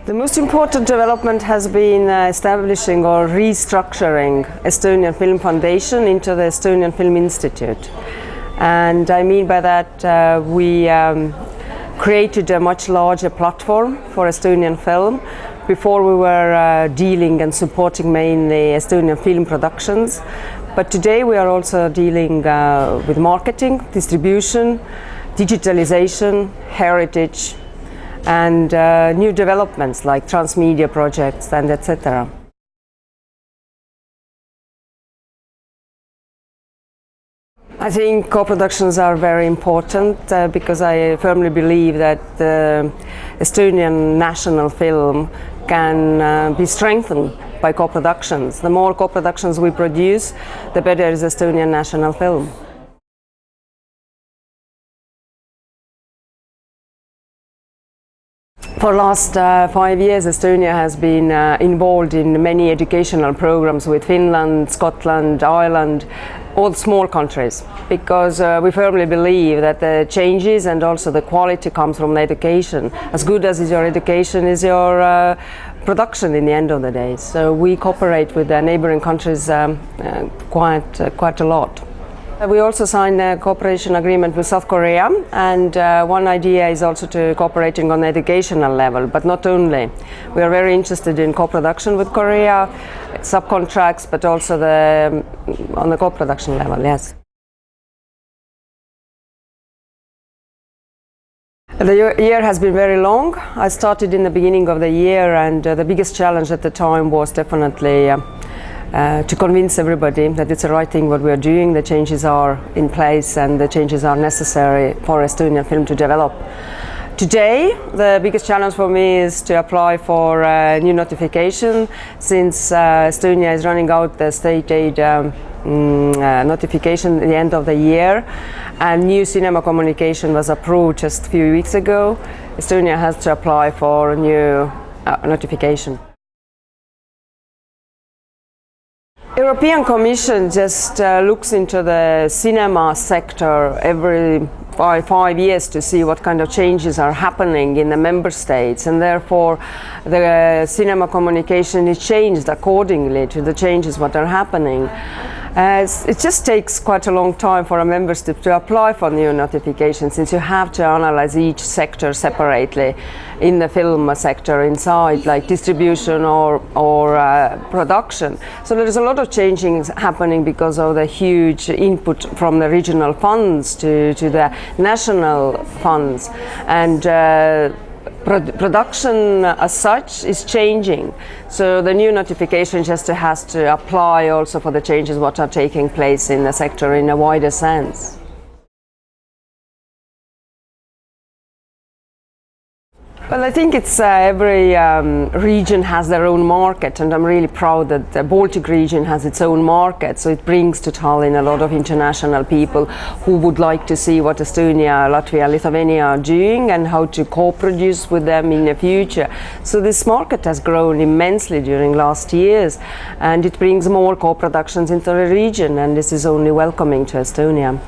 The most important development has been establishing or restructuring Estonian Film Foundation into the Estonian Film Institute. And I mean by that we created a much larger platform for Estonian film. Before we were dealing and supporting mainly Estonian film productions, but today we are also dealing with marketing, distribution, digitalization, heritage, and new developments like transmedia projects and etc. I think co-productions are very important because I firmly believe that the Estonian national film can be strengthened by co-productions. The more co-productions we produce, the better is Estonian national film. For the last 5 years, Estonia has been involved in many educational programs with Finland, Scotland, Ireland, all small countries, because we firmly believe that the changes and also the quality comes from the education. As good as is your education is your production in the end of the day. So we cooperate with the neighboring countries quite a lot. We also signed a cooperation agreement with South Korea, and one idea is also to cooperating on the educational level, but not only. We are very interested in co-production with Korea, subcontracts, but also on the co-production level, yes. The year has been very long. I started in the beginning of the year, and the biggest challenge at the time was definitely to convince everybody that it's the right thing what we are doing, the changes are in place and the changes are necessary for Estonian film to develop. Today, the biggest challenge for me is to apply for a new notification, since Estonia is running out the state aid notification at the end of the year, and new cinema communication was approved just a few weeks ago. Estonia has to apply for a new notification. European Commission just looks into the cinema sector every 5 years to see what kind of changes are happening in the member states, and therefore the cinema communication is changed accordingly to the changes what are happening. It just takes quite a long time for a member state to apply for new notifications, since you have to analyze each sector separately in the film sector inside, like distribution or production. So there is a lot of changing happening because of the huge input from the regional funds to the national funds, and production as such is changing. So the new notification just has to apply also for the changes what are taking place in the sector in a wider sense. Well, I think it's every region has their own market, and I'm really proud that the Baltic region has its own market. So it brings to Tallinn a lot of international people who would like to see what Estonia, Latvia, Lithuania are doing and how to co-produce with them in the future. So this market has grown immensely during last years, and it brings more co-productions into the region, and this is only welcoming to Estonia.